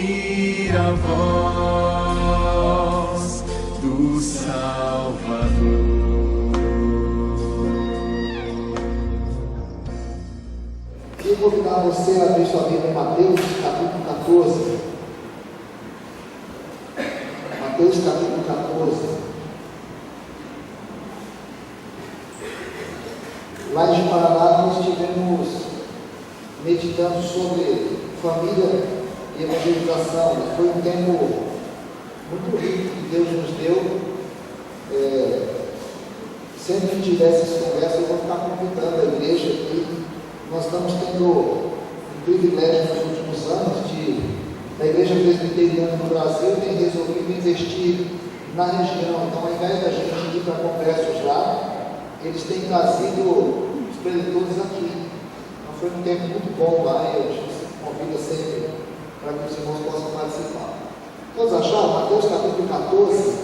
ouvir a voz do Salvador. Queria convidar você a abrir sua Bíblia em Mateus, capítulo 14. Mateus, capítulo 14. Lá em Paraná, nós estivemos meditando sobre família e evangelização. Foi um tempo muito rico que Deus nos deu. Sempre que tiver essas conversas, eu vou ficar convidando a igreja aqui. Nós estamos tendo um privilégio nos últimos anos da Igreja Presbiteriana no Brasil tem resolvido investir na região. Então, ao invés da gente ir para congressos lá, eles têm trazido os preletores aqui. Então, foi um tempo muito bom lá e a gente convida sempre para que os irmãos possam participar. Todos acharam? Mateus capítulo 14.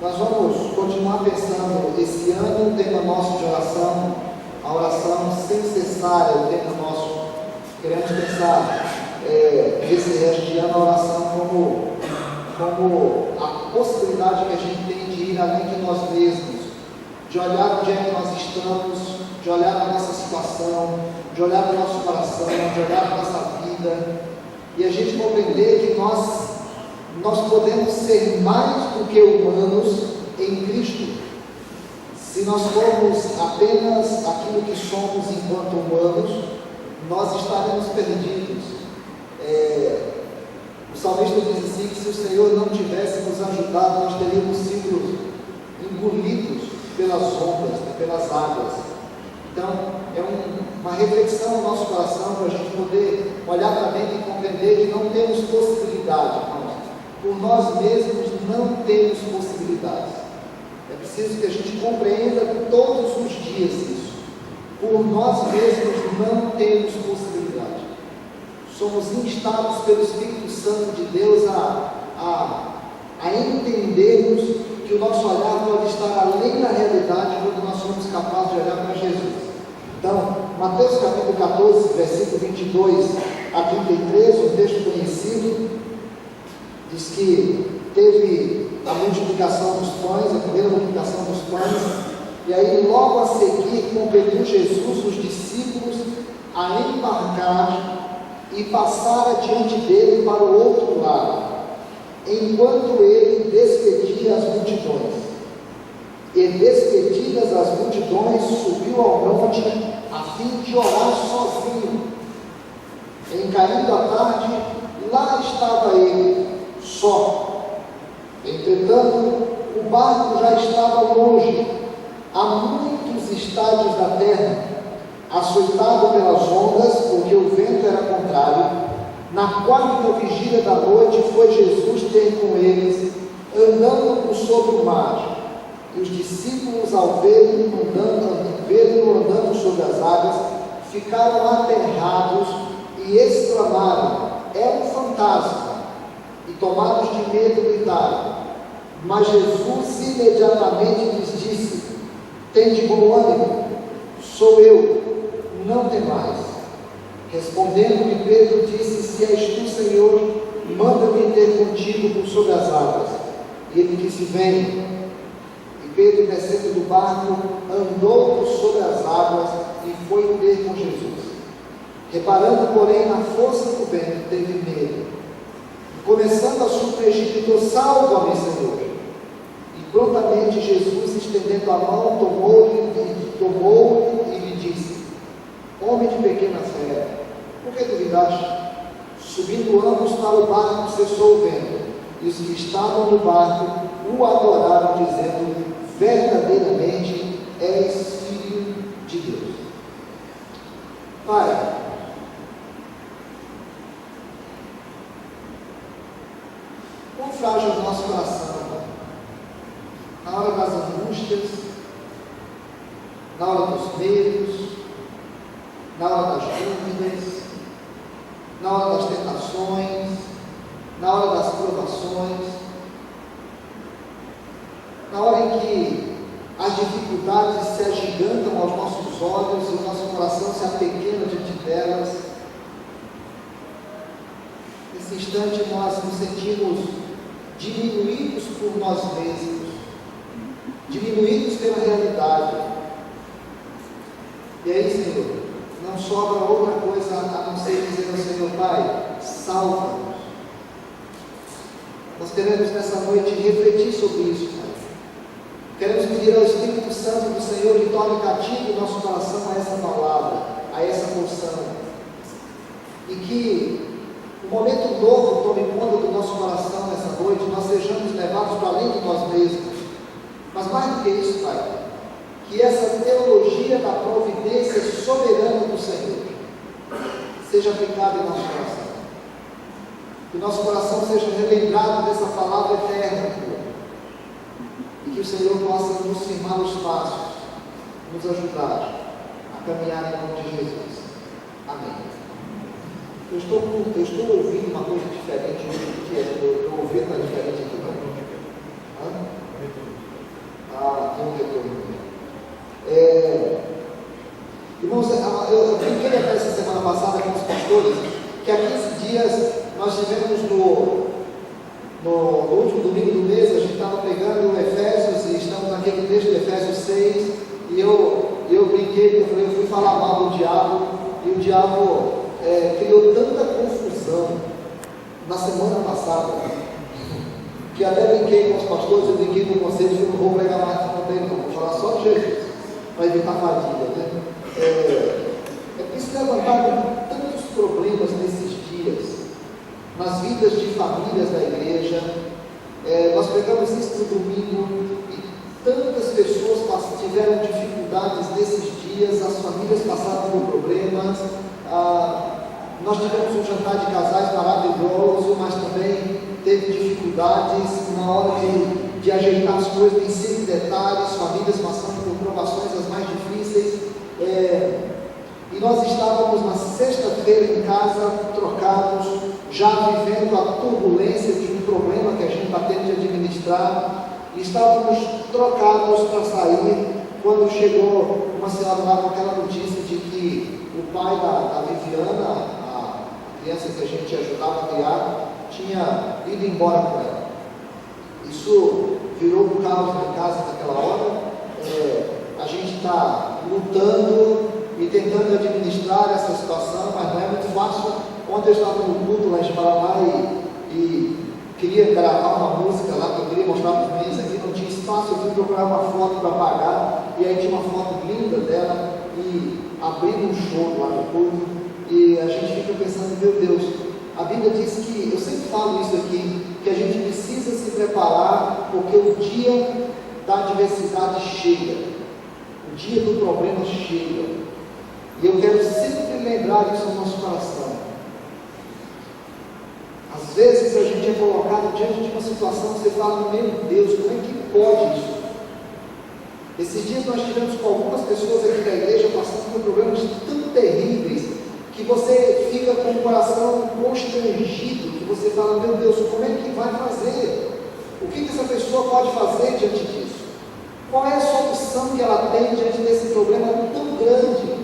Nós vamos continuar pensando esse ano, o tema nosso de oração, a oração sem cessar é o tema nosso. Queremos pensar esse resto de ano a oração como a possibilidade que a gente tem de ir além de nós mesmos, de olhar onde é que nós estamos, de olhar a nossa situação, de olhar o nosso coração, de olhar a nossa vida, e a gente compreender que nós podemos ser mais do que humanos em Cristo. Se nós formos apenas aquilo que somos enquanto humanos, nós estaremos perdidos. O salmista diz assim, que se o Senhor não tivesse nos ajudado, nós teríamos sido engolidos pelas ondas, pelas águas. Então, é uma reflexão no nosso coração para a gente poder olhar para dentro e compreender que não temos possibilidade, irmãos. Por nós mesmos não temos possibilidades. É preciso que a gente compreenda todos os dias isso. Por nós mesmos não temos possibilidade. Somos instados pelo Espírito Santo de Deus a entendermos que o nosso olhar pode estar além da realidade quando nós somos capazes de olhar para Jesus. Então, Mateus capítulo 14, versículo 22 a 33, um texto conhecido, diz que teve a multiplicação dos pães, a primeira multiplicação dos pães, e aí logo a seguir compeliu Jesus os discípulos a embarcar e passar adiante dele para o outro lado, enquanto ele despedia as multidões. E despedidas as multidões, subiu ao monte a fim de orar sozinho. Em caindo a tarde, lá estava ele, só. Entretanto, o barco já estava longe, a muitos estádios da terra, açoitado pelas ondas, porque o vento era contrário. Na quarta vigília da noite foi Jesus ter com eles, andando por sobre o mar. E os discípulos, ao verem-no andando sobre as águas, ficaram aterrados e exclamaram: é um fantasma! E tomados de medo gritaram. Mas Jesus imediatamente lhes disse: tende bom ânimo, sou eu, não temais. Respondendo-lhe Pedro disse: se és tu, Senhor, manda-me ter contigo por sobre as águas. E ele disse: venha. E Pedro, descendo do barco, andou por sobre as águas e foi ter com Jesus. Reparando, porém, na força do vento, teve medo. E começando a submergir, gritou: salva-me, Senhor. E prontamente Jesus, estendendo a mão, tomou-o e lhe disse: homem de pequena fé, por que duvidaste? Subindo ambos para o barco, cessou o vento, e os que estavam no barco o adoraram, dizendo: verdadeiramente és filho de Deus. Pai, quão frágil é o nosso coração, na hora das angústias, na hora dos medos, na hora das dúvidas, na hora das tentações, na hora das provações, na hora em que as dificuldades se agigantam aos nossos olhos e o nosso coração se apequena diante delas. nesse instante nós nos sentimos diminuídos por nós mesmos, diminuídos pela realidade. E aí, Senhor, não sobra outra coisa a não ser dizer ao Senhor: Pai, salva-nos. Nós queremos nessa noite refletir sobre isso, Pai. Queremos pedir ao Espírito Santo do Senhor que torne cativo o nosso coração a essa palavra, a essa porção, e que um momento novo tome conta do nosso coração nessa noite, nós sejamos levados para além de nós mesmos. Mas mais do que isso, Pai, que essa teologia da providência soberana do Senhor seja aplicada em nosso coração. Que o nosso coração seja relembrado dessa palavra eterna, e que o Senhor possa nos firmar os passos, nos ajudar a caminhar em nome de Jesus. Amém. Eu estou ouvindo uma coisa diferente hoje do que eu ouvi está diferente aqui, não? Tem um retorno. Irmãos, eu brinquei até essa semana passada com os pastores que há 15 dias nós tivemos no último domingo do mês, a gente estava pegando o Efésios e estamos naquele texto de Efésios 6, e eu brinquei, eu fui falar mal do diabo, e o diabo criou tanta confusão na semana passada, que até brinquei com os pastores, eu brinquei com vocês, eu não vou pregar mais também não, vou falar só de Jesus, para evitar fadiga, né? Isso levantaram tantos problemas nesses dias, nas vidas de famílias da igreja. Nós pregamos isso no domingo, e tantas pessoas tiveram dificuldades nesses dias, as famílias passaram por problemas. Nós tivemos um jantar de casais maravilhoso, mas também teve dificuldades na hora de ajeitar as coisas em cima detalhes, famílias passando por provações as mais difíceis. E nós estávamos na sexta-feira em casa, trocados, já vivendo a turbulência de um problema que a gente está tendo de administrar, e estávamos trocados para sair, quando chegou uma senhora lá com aquela notícia de que o pai da Viviana, a criança que a gente ajudava a criar, tinha ido embora com ela. Isso virou um caos na casa naquela hora. A gente está lutando e tentando administrar essa situação, mas não é muito fácil. Ontem eu estava no culto lá em Paraná e queria gravar uma música lá que eu queria mostrar para os meninos aqui, não tinha espaço, eu fui procurar uma foto para pagar, e aí tinha uma foto linda dela, e abrindo um show lá no culto, e a gente fica pensando: meu Deus, a Bíblia diz que, eu sempre falo isso aqui, que a gente precisa se preparar, porque o dia da adversidade chega, o dia do problema chega, e eu quero sempre lembrar isso no nosso coração. Às vezes a gente é colocado diante de uma situação que você fala: meu Deus, como é que pode isso? Esses dias nós tivemos com algumas pessoas aqui da igreja passando por problemas tão terríveis, que você fica com o coração constrangido, que você fala: meu Deus, como é que vai fazer? O que essa pessoa pode fazer diante disso? Qual é a solução que ela tem diante desse problema tão grande?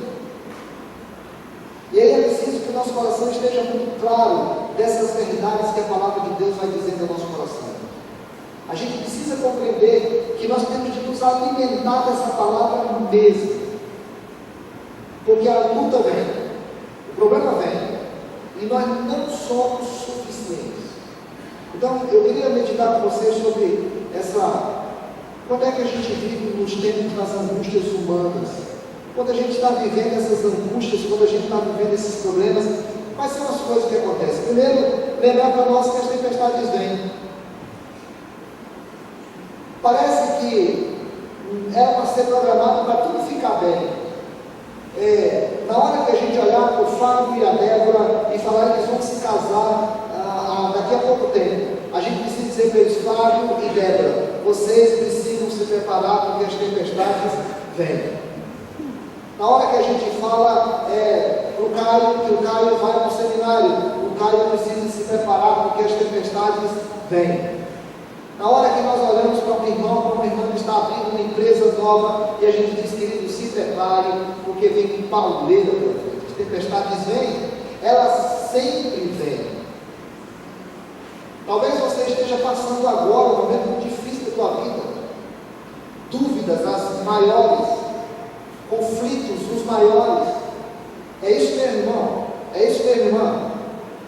E aí é preciso que o nosso coração esteja muito claro dessas verdades que a palavra de Deus vai dizendo ao nosso coração. A gente precisa compreender que nós temos de nos alimentar dessa palavra mesmo, porque a luta vem, o problema vem, e nós não somos suficientes. Então eu queria meditar com vocês sobre quando é que a gente vive nos tempos das angústias humanas, quando a gente está vivendo essas angústias, quando a gente está vivendo esses problemas, quais são as coisas que acontecem? Primeiro, lembrar para nós que as tempestades vêm. Parece que era para ser programado para tudo ficar bem. Na hora que a gente olhar para o Fábio e a Débora e falar que eles vão se casar daqui a pouco tempo, a gente precisa dizer para eles: Fábio e Débora, vocês precisam se preparar porque as tempestades vêm. Na hora que a gente fala para o Caio, que o Caio vai para o seminário, o Caio precisa se preparar porque as tempestades vêm. Na hora que nós olhamos para um irmão que está abrindo uma empresa nova, e a gente diz: querido, se prepare, porque vem com pauleira, as tempestades vêm, elas sempre vêm. Talvez você esteja passando agora um momento muito difícil da tua vida, dúvidas as maiores, conflitos os maiores. É isso, meu irmão, é isso, minha irmã.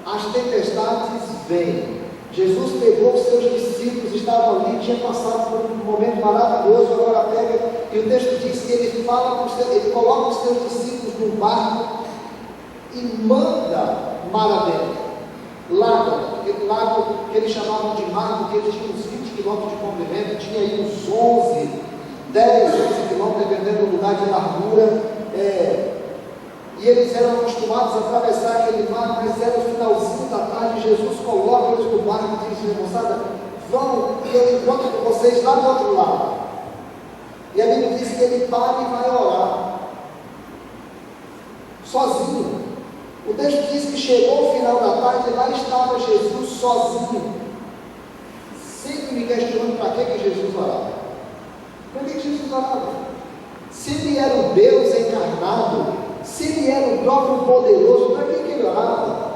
As tempestades vêm. Jesus pegou os seus discípulos, estavam ali, tinha passado por um momento maravilhoso, agora pega, e o texto diz que ele coloca os seus discípulos no barco e manda mar adentro. Aquele lago que eles chamavam de mar, porque eles tinham uns 20 quilômetros de comprimento, tinha aí uns 11 quilômetros, dependendo do lugar de largura, e eles eram acostumados a atravessar aquele mar, mas era o finalzinho da tarde. Jesus coloca eles no barco e diz: moçada, vão, e eu encontro com vocês lá do outro lado. E a Bíblia diz que ele para e vai orar, sozinho. O texto diz que chegou o final da tarde e lá estava Jesus sozinho. Sempre me questionando para que Jesus orava. Para que Jesus orava? Se ele era o Deus encarnado, se ele era o próprio poderoso, para que ele orava?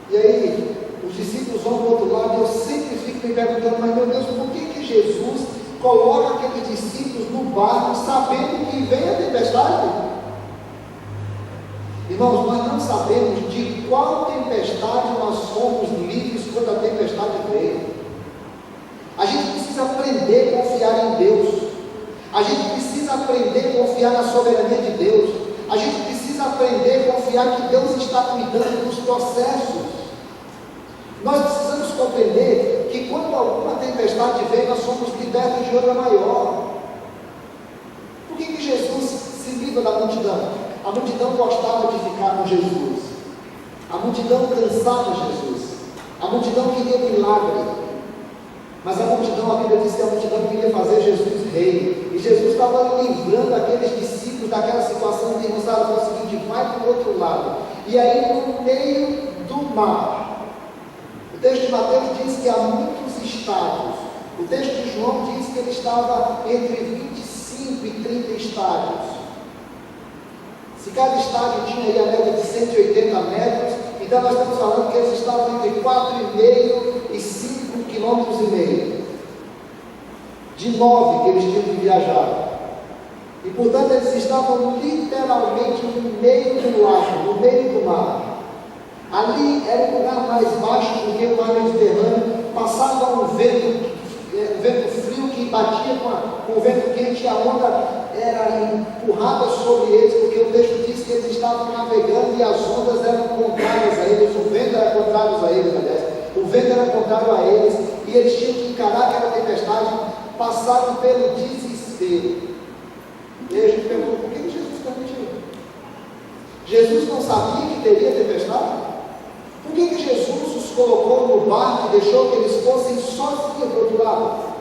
E aí, os discípulos vão para o outro lado, e eu sempre fico me perguntando: mas meu Deus, por que Jesus coloca aqueles discípulos no barco, sabendo que vem a tempestade? Irmãos, nós não sabemos de qual tempestade nós fomos livres quando a tempestade veio. A gente precisa aprender a confiar em Deus. A gente precisa aprender a confiar na soberania de Deus. A gente precisa aprender a confiar que Deus está cuidando dos processos. Nós precisamos compreender que quando alguma tempestade vem, nós somos libertos de outra maior. Por que Jesus se livra da multidão? A multidão gostava de ficar com Jesus. A multidão cansava Jesus. A multidão queria milagre. Mas a multidão, a Bíblia diz que a multidão queria fazer Jesus rei. E Jesus estava livrando aqueles discípulos daquela situação de moçada, o seguinte: vai para o outro lado. E aí, no meio do mar, o texto de Mateus diz que há muitos estádios. O texto de João diz que ele estava entre 25 e 30 estádios. Se cada estádio tinha aí a média de 180 metros, então nós estamos falando que eles estavam entre 4,5 e 5,5 km, de 9 que eles tinham que viajar. E portanto eles estavam literalmente no meio do lago, no meio do mar. Ali era um lugar mais baixo do que o mar Mediterrâneo, passava um vento frio que batia com o vento quente, e a onda era empurrada sobre eles, porque o texto diz que eles estavam navegando e as ondas eram contrárias a eles, o vento era contrário a eles, aliás, o vento era contrário a eles, e eles tinham que encarar aquela tempestade, passaram pelo desespero. E aí a gente pergunta: por que Jesus permitiu? Jesus não sabia que teria tempestade? Por que Jesus os colocou no barco e deixou que eles fossem sozinhos para o outro lado?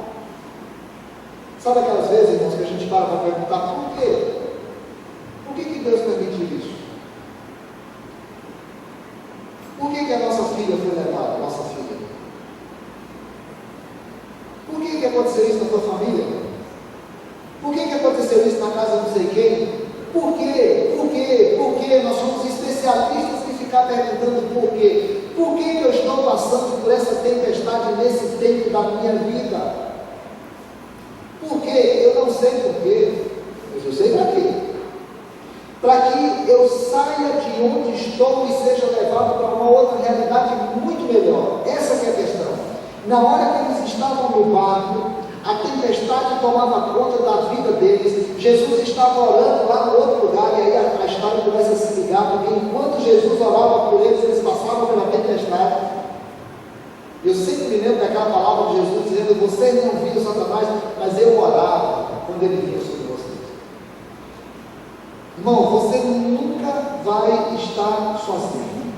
Sabe aquelas vezes, irmãos, que a gente para perguntar: por quê? Por que Deus permitiu isso? Por que a nossa filha foi levada, nossa filha? Por que aconteceu isso na tua família? Por que aconteceu isso na casa de não sei quem? Por quê? Por quê? Por quê? Nós somos especialistas em ficar perguntando por quê. Por que eu estou passando por essa tempestade nesse tempo da minha vida? Por quê? Eu não sei por quê, mas eu sei para quê. Para que eu saia de onde estou e seja levado para uma outra realidade muito melhor. Essa que é a questão. Na hora que eles estavam no barco, a tempestade tomava conta da vida deles. Jesus estava orando lá no outro lugar, e aí a história começa a se ligar, porque enquanto Jesus orava por eles, eles passavam pela tempestade. Eu sempre me lembro daquela palavra de Jesus dizendo: vocês não viram Satanás, mas eu orava quando ele vinha sobre vocês. Irmão, você nunca vai estar sozinho.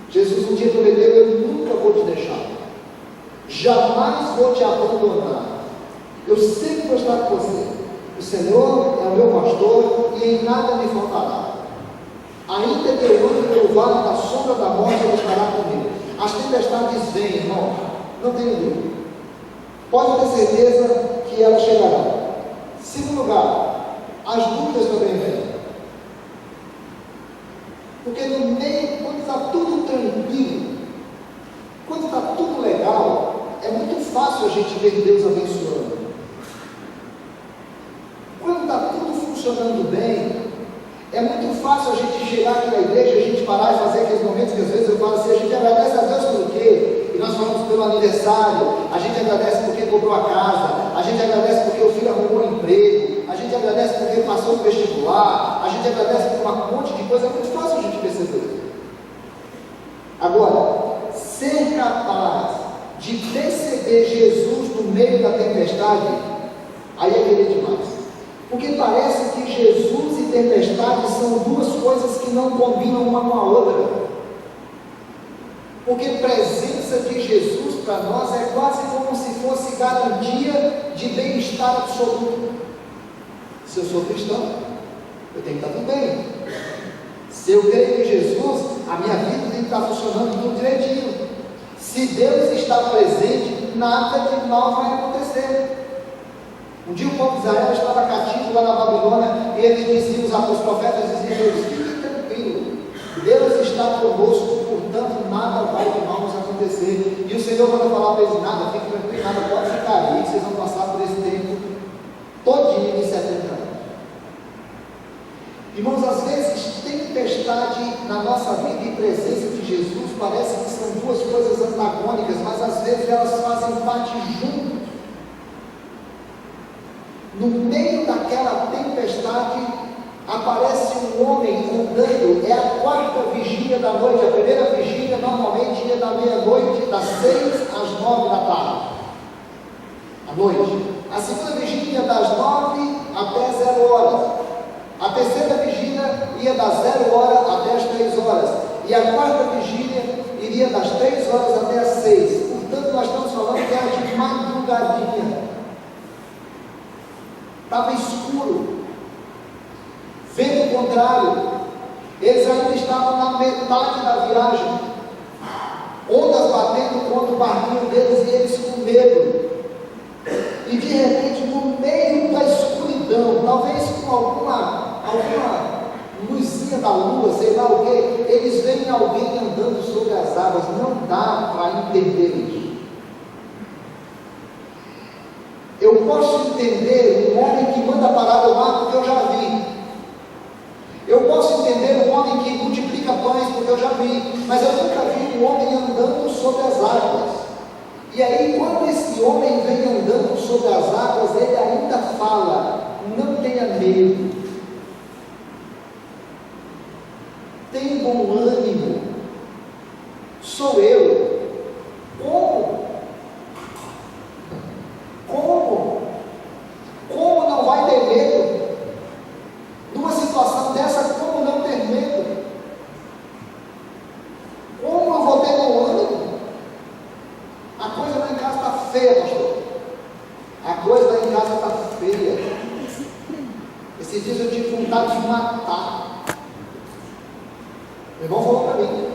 Jesus um dia prometeu: eu nunca vou te deixar, jamais vou te abandonar, eu sempre vou estar com você. O Senhor é o meu pastor e em nada me faltará. Ainda que eu ande pelo vale da sombra da morte, Ele estará comigo. As tempestades vêm, irmão, não tenho dúvida. Pode ter certeza que elas chegarão. Segundo lugar, as dúvidas também vêm. Porque no meio, quando está tudo a gente ver Deus abençoando. Quando está tudo funcionando bem, é muito fácil a gente chegar aqui na igreja, a gente parar e fazer aqueles momentos que às vezes eu falo assim, a gente agradece a Deus por quê? E nós falamos pelo aniversário, a gente agradece porque comprou a casa, a gente agradece porque o filho arrumou um emprego, a gente agradece porque passou no vestibular, a gente agradece por um monte de coisa, é muito fácil a gente perceber. Agora, ser capaz de perceber Jesus no meio da tempestade, aí é querer demais. Porque parece que Jesus e tempestade são duas coisas que não combinam uma com a outra. Porque a presença de Jesus para nós é quase como se fosse garantia de bem-estar absoluto. Se eu sou cristão, eu tenho que estar tudo bem. Se eu creio em Jesus, a minha vida tem que estar funcionando tudo direitinho. Se Deus está presente, nada de mal vai acontecer. Um dia o povo de Israel estava cativo lá na Babilônia e eles diziam, os profetas diziam a eles, fiquem tranquilos, Deus está conosco, portanto nada vai de mal nos acontecer. E o Senhor manda falar para eles, nada, fiquem tranquilos, nada pode ficar aí, vocês vão passar por esse tempo todinho de 70 anos. Irmãos, às vezes tempestade na nossa vida e presença de Jesus parece que são duas coisas antagônicas, mas às vezes elas fazem parte juntas. No meio daquela tempestade, aparece um homem andando, é a quarta vigília da noite. A primeira vigília normalmente ia da meia-noite, das 6 às 9 da tarde, à noite. A segunda vigília ia das 9 até 0 horas. A terceira vigília ia das 0 horas até as 3 horas. E a quarta vigília iria das 3 horas até as 6. Portanto, nós estamos falando que era de madrugadinha. Estava escuro. Vento contrário. Eles ainda estavam na metade da viagem. Ondas batendo contra o barquinho deles e eles com medo. E de repente, no meio da escuridão, talvez com alguma luzinha da lua, sei lá o que, eles veem alguém andando sobre as águas. Não dá para entender isso. Eu posso entender um homem que manda parar o mar, porque eu já vi. Eu posso entender um homem que multiplica pães, porque eu já vi. Mas eu nunca vi um homem andando sobre as águas. E aí, quando esse homem vem andando sobre as águas, ele ainda fala: não tenha medo, tenha bom ânimo, sou eu. Como não vai ter medo? Numa situação dessa, como não ter medo? Como eu vou ter bom ânimo? A coisa lá em casa está feia, pastor. A coisa lá em casa está feia. Esses dias eu tive vontade de matar. Meu irmão falou para mim.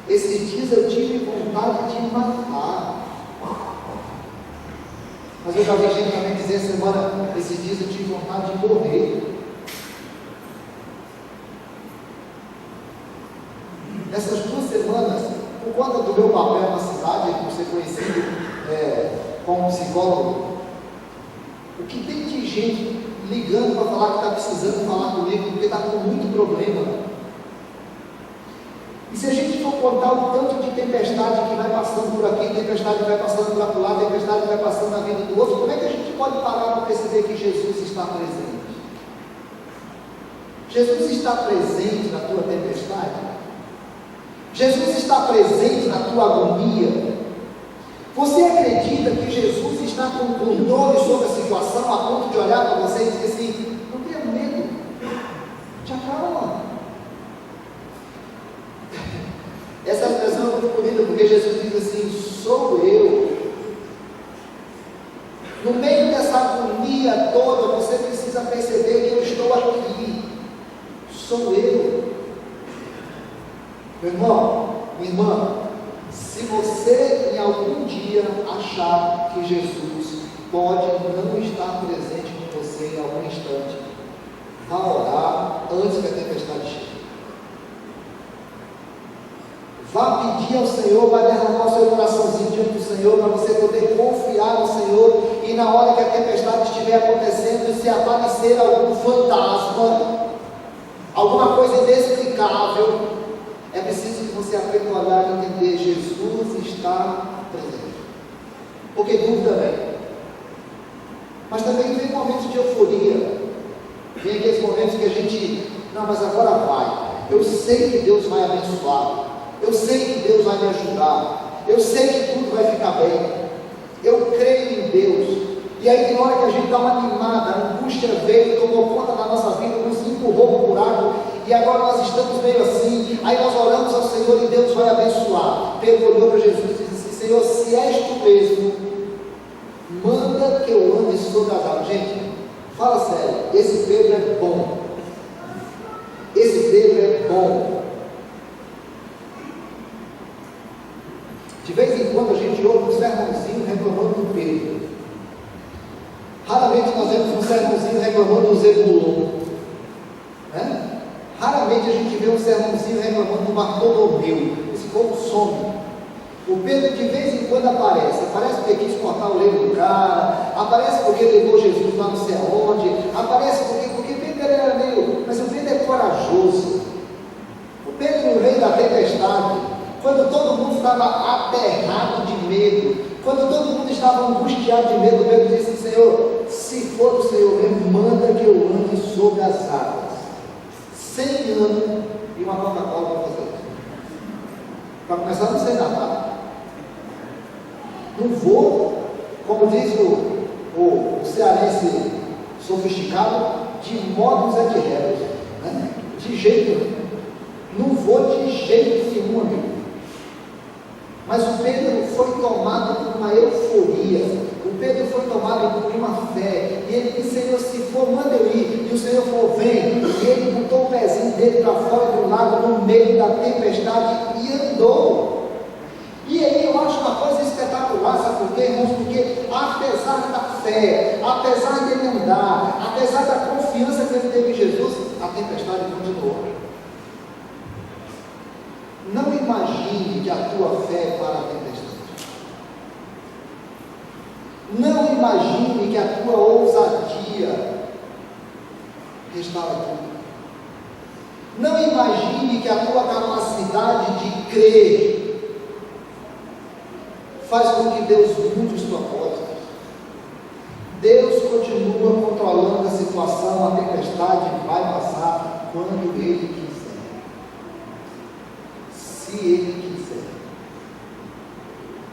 Esses dias eu tive vontade de matar. Mas eu já vi gente também dizer essa semana, esses dias eu tive vontade de morrer. Nessas 2 semanas, por conta do meu papel na cidade, por ser conhecido como psicólogo, o que tem de gente ligando para falar que está precisando falar comigo, porque está com muito problema. E se a gente for contar o tanto de tempestade que vai passando por aqui, tempestade que vai passando por lá, tempestade que vai passando na vida do outro, como é que a gente pode parar para perceber que Jesus está presente? Jesus está presente na tua tempestade? Jesus está presente na tua agonia? Você acredita que Jesus está com controle sobre a situação a ponto de olhar para você e dizer assim: não tenha medo, te acalma? Essa expressão é muito bonita, porque Jesus diz assim: sou eu. No meio dessa agonia toda, você precisa perceber que eu estou aqui. Sou eu. Meu irmão, minha irmã, se você em algum dia achar que Jesus pode não estar presente com você em algum instante, vá orar antes que a tempestade chegue. Vá pedir ao Senhor, vai derramar o seu coraçãozinho diante do Senhor, para você poder confiar no Senhor, e na hora que a tempestade estiver acontecendo, se aparecer algum fantasma, alguma coisa inexplicável, é preciso que você aprenda a olhar e entender: Jesus está presente. Porque dúvida vem. Mas também vem momentos de euforia, vem aqueles momentos que a gente, não, mas agora vai. Eu sei que Deus vai abençoar, eu sei que Deus vai me ajudar, eu sei que tudo vai ficar bem, eu creio em Deus. E aí, na hora que a gente dá uma animada, a angústia veio, tomou conta da nossa vida, nos empurrou para o buraco, e agora nós estamos meio assim. Aí nós oramos ao Senhor e Deus vai abençoar. Pedro olhou para Jesus e disse assim: Senhor, se és tu mesmo, manda que eu ande sobre as águas. Gente, fala sério, esse Pedro é bom. Esse Pedro é bom. De vez em quando a gente ouve um sermãozinho reclamando do Pedro. Raramente nós vemos um sermãozinho reclamando do Zebulon, né? Raramente a gente vê um sermãozinho reclamando do Bartolomeu. Esse povo some. O Pedro de vez em quando aparece porque quis cortar o leito do cara, aparece porque levou Jesus lá não sei aonde, aparece porque Pedro era meio, mas o Pedro é corajoso. O Pedro, o rei da tempestade, quando todo mundo estava aterrado de medo, quando todo mundo estava angustiado de medo, Pedro disse: Senhor, se for o Senhor mesmo, manda que eu ande sobre as águas. 100 anos e uma Coca-Cola para fazer isso. Para começar, não sei nadar. Não vou, como diz o cearense sofisticado, de modos é de réus, né? De jeito nenhum. Não vou de jeito nenhum, amigo. Mas o Pedro foi tomado por uma euforia, o Pedro foi tomado por uma fé, e ele disse: Senhor, se for, manda eu ir. E o Senhor falou: vem. E ele botou o pezinho dele para fora do lago, no meio da tempestade, e andou. E aí eu acho uma coisa espetacular, sabe por quê, irmãos? Porque apesar da fé, apesar dele andar, apesar da confiança que ele teve em Jesus, a tempestade continuou. Não imagine que a tua fé é para a tempestade. Não imagine que a tua ousadia restaura tudo. Não imagine que a tua capacidade de crer faz com que Deus mude os propósitos. Deus continua controlando a situação, a tempestade vai passar quando Ele quiser. Se Ele quiser.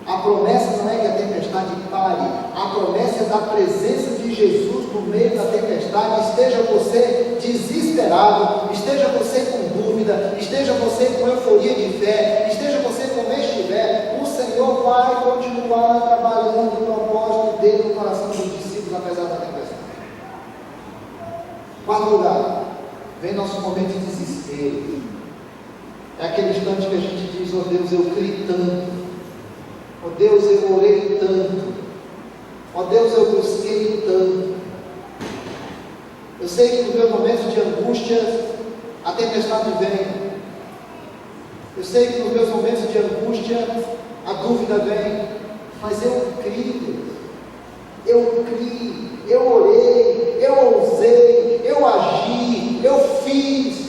A promessa não é que a tempestade pare, a promessa é da presença de Jesus no meio da tempestade. Esteja você desesperado, esteja você com dúvida, esteja você com euforia de fé, esteja você como estiver, o Senhor vai continuar trabalhando o propósito dele no coração dos discípulos, apesar da tempestade. Quarto lugar, vem nosso momento de desespero. É aquele instante que a gente diz: oh Deus, eu criei tanto, oh Deus, eu orei tanto, oh Deus, eu busquei tanto. Eu sei que nos meus momentos de angústia a tempestade vem. Eu sei que nos meus momentos de angústia a dúvida vem, mas eu criei, eu orei, eu ousei, eu agi, eu fiz.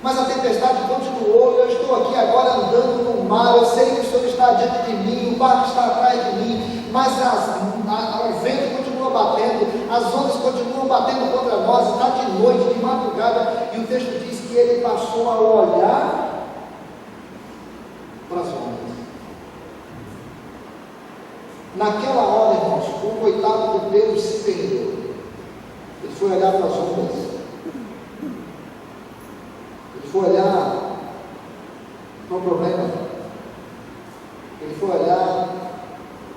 Mas a tempestade continuou. Eu estou aqui agora andando no mar, eu sei que o Senhor está diante de mim, o barco está atrás de mim, mas o vento continua batendo, as ondas continuam batendo contra nós, está de noite, de madrugada, e o texto diz que ele passou a olhar para as ondas. Naquela hora, irmãos, o coitado do Pedro se perdeu. Ele foi olhar para as ondas, ele foi olhar para o problema, ele foi olhar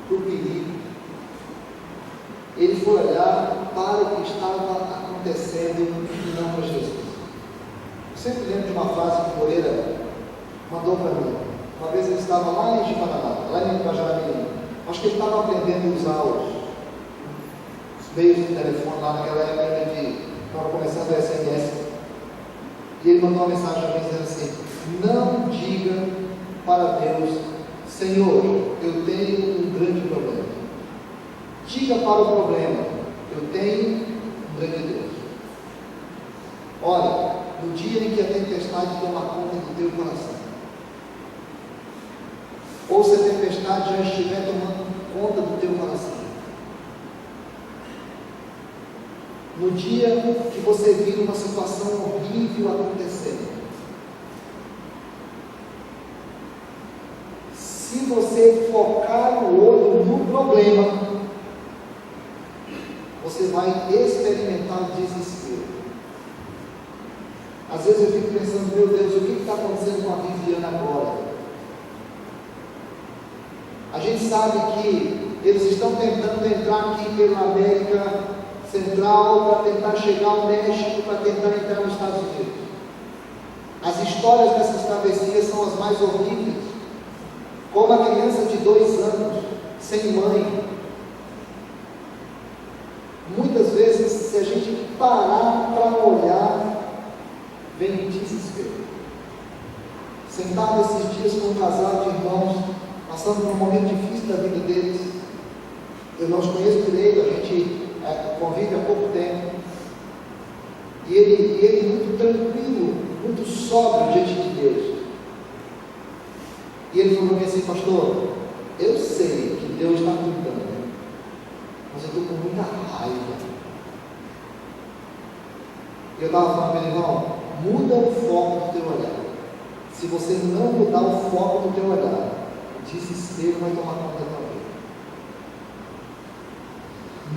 para o perigo, ele foi olhar para o que estava acontecendo e não para Jesus. Eu sempre lembro de uma frase que o Moreira mandou para mim. Uma vez ele estava lá em Paraná, lá em Guajará-Mirim. Acho que ele estava aprendendo a usar os meios de telefone lá naquela época de estava começando o SMS. E ele mandou uma mensagem para mim dizendo assim: não diga Senhor, eu tenho um grande problema. Diga para o problema, eu tenho um grande Deus. Olha, no dia em que a tempestade toma conta do teu coração, ou se a tempestade já estiver tomando conta do teu coração, no dia que você vir uma situação horrível acontecendo, se você focar o olho no problema, você vai experimentar desespero. Às vezes eu fico pensando, meu Deus, o que está acontecendo com a Viviana agora? A gente sabe que eles estão tentando entrar aqui pela América Central para tentar chegar ao México, para tentar entrar nos Estados Unidos. As histórias dessas travessias são as mais horríveis. Como a criança de 2 anos, sem mãe. Muitas vezes, se a gente parar para olhar, vem desespero. Sentado esses dias com um casal de irmãos, passando por um momento difícil da vida deles. Eu não os conheço direito, a gente convive há pouco tempo. E ele muito tranquilo, muito sóbrio diante de Deus. E ele falou para mim assim, pastor, eu sei que Deus está cuidando, mas eu estou com muita raiva. E eu estava falando para ele, irmão, muda o foco do teu olhar. Se você não mudar o foco do teu olhar, o desespero vai tomar conta da tua vida.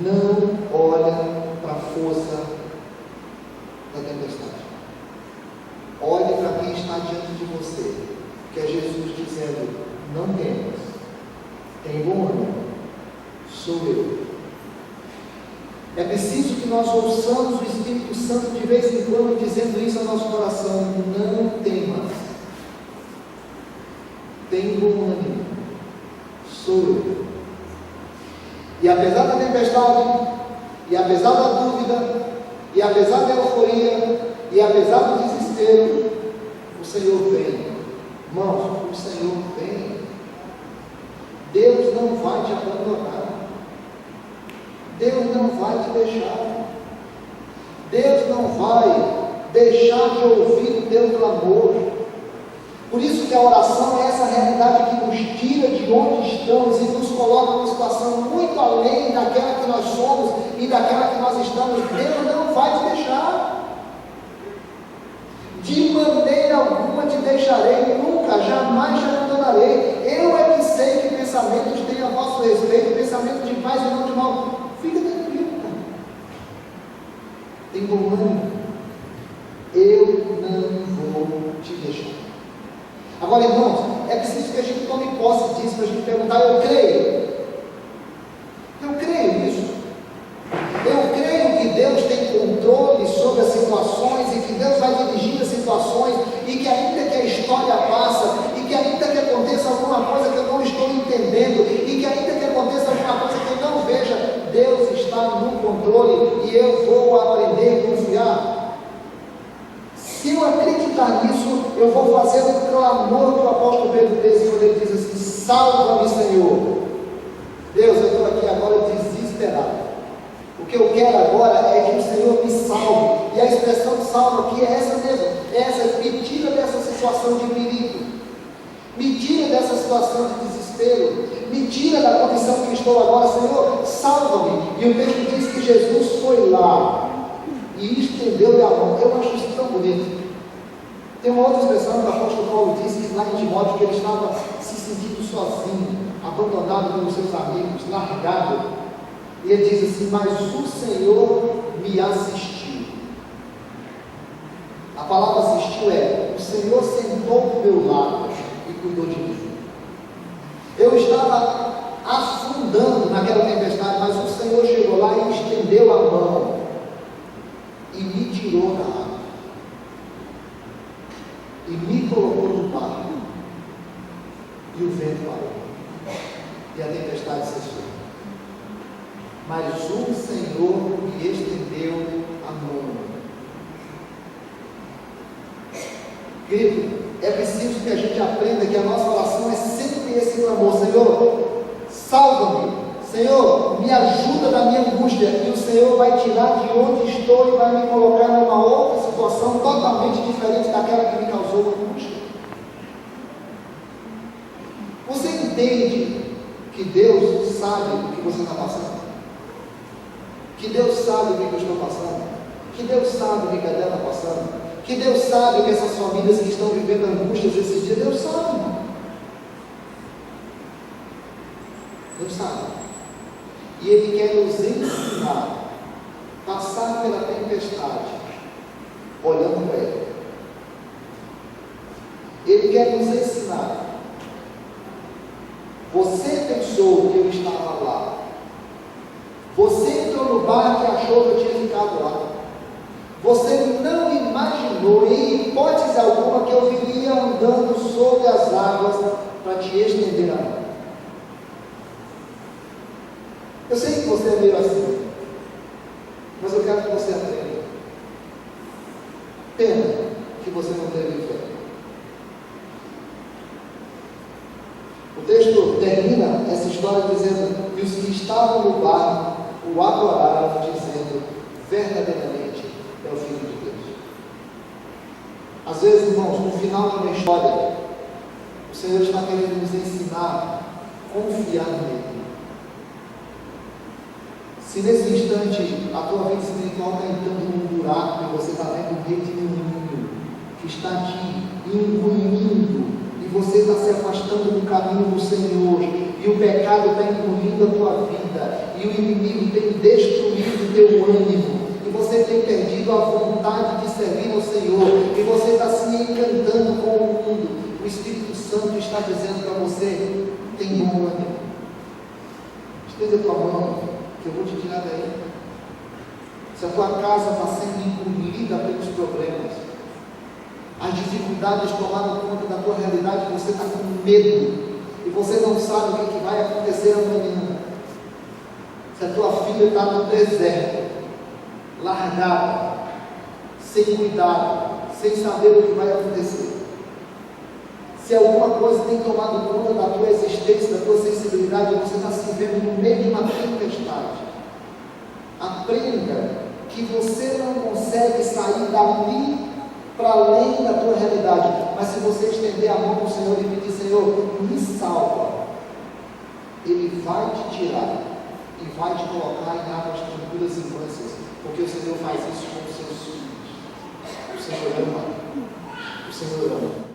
Não olha para a força da tempestade. Olhe para quem está diante de você, que é Jesus dizendo, não temas, tem bom ânimo, sou eu. É preciso que nós ouçamos o Espírito Santo de vez em quando dizendo isso ao nosso coração, não temas, tem bom ânimo, sou eu. E apesar da tempestade, e apesar da dúvida, e apesar da euforia, e apesar do desespero, o Senhor vem. Irmãos, o Senhor vem. Deus não vai te abandonar. Deus não vai te deixar. Deus não vai deixar de ouvir o teu clamor. Por isso que a oração é essa realidade que nos tira de onde estamos e nos coloca numa situação muito além daquela que nós somos e daquela que nós estamos. Deus não vai te deixar. De maneira alguma te deixarei, nunca, jamais te abandonarei. Eu é que sei que pensamentos têm a vosso respeito, pensamentos de paz e não de mal. Fica tranquilo, cara. Tem bom ânimo. Eu não vou te deixar. Agora, irmãos, é preciso que a gente tome posse disso, para a gente perguntar, eu creio nisso. Eu creio que Deus tem controle sobre as situações e que Deus vai dirigir as situações e que ainda que a história passa e que ainda que aconteça alguma coisa que eu não estou entendendo e que ainda que aconteça alguma coisa que eu não veja, Deus está no controle e eu vou aprender a confiar. Se eu acreditar nisso, eu vou fazer o clamor do apóstolo Pedro 13, quando ele diz assim, salva-me, Senhor. Deus, eu estou aqui agora desesperado. O que eu quero agora é que o Senhor me salve. E a expressão salva aqui é essa mesmo. É essa, me tira dessa situação de perigo. Me tira dessa situação de desespero. Me tira da condição que estou agora, Senhor, salva-me. E o texto diz que Jesus foi lá e estendeu-lhe a mão. Eu acho isso tão bonito. Tem uma outra expressão que o apóstolo Paulo disse lá em Timóteo, que ele estava se sentindo sozinho, abandonado pelos seus amigos, largado. E ele diz assim, mas o Senhor me assistiu. A palavra assistiu é, o Senhor sentou do meu lado e cuidou de mim. Eu estava afundando naquela tempestade, mas o Senhor chegou lá e estendeu a mão e me tirou da água e me colocou no barco e o vento parou e a tempestade cessou, mas o Senhor me estendeu a mão. Querido, é preciso que a gente aprenda que a nossa oração é sempre sempre esse clamor: Senhor, salva-me, Senhor, me ajuda na minha angústia, e o Senhor vai tirar de onde estou e vai me colocar numa outra situação totalmente diferente daquela que me causou angústia. Você entende que Deus sabe o que você está passando? Que Deus sabe o que eu estou passando? Que Deus sabe o que a Adela está passando? Que Deus sabe o que essas famílias que estão vivendo angústias esses dias, Deus sabe, irmão. Deus sabe. E Ele quer nos ensinar a passar pela tempestade, olhando para Ele. Ele quer nos ensinar. Você pensou que eu estava lá. Você entrou no barco e achou que eu tinha ficado lá. Você não imaginou, em hipótese alguma, que eu viria andando sobre as águas para te estender a mão. Eu sei que você é meio assim, mas eu quero que você aprenda. Pena que você não teve fé. O texto termina essa história dizendo que os que estavam no barco o adoraram, dizendo: verdadeiramente é o Filho de Deus. Às vezes, irmãos, no final de uma história, o Senhor está querendo nos ensinar a confiar nele. Se nesse instante a tua vida espiritual está entrando num buraco e você está vendo um redemoinho que está te engolindo, e você está se afastando do caminho do Senhor, e o pecado está engolindo a tua vida, e o inimigo tem destruído o teu ânimo, e você tem perdido a vontade de servir ao Senhor, e você está se encantando com o mundo, o Espírito Santo está dizendo para você: tem bom ânimo, estenda a tua mão, que eu vou te tirar daí. Se a tua casa está sendo engolida pelos problemas, as dificuldades tomaram conta da tua realidade, você está com medo, e você não sabe o que vai acontecer amanhã. Se a tua filha está no deserto, largada, sem cuidado, sem saber o que vai acontecer, se alguma coisa tem tomado conta da tua existência, da tua sensibilidade, você está se vendo no meio de uma tempestade, aprenda que você não consegue sair dali para além da tua realidade, mas se você estender a mão para o Senhor e pedir: Senhor, me salva, Ele vai te tirar e vai te colocar em águas tranquilas e mansas, porque o Senhor faz isso com os seus filhos. O Senhor ama. O Senhor ama.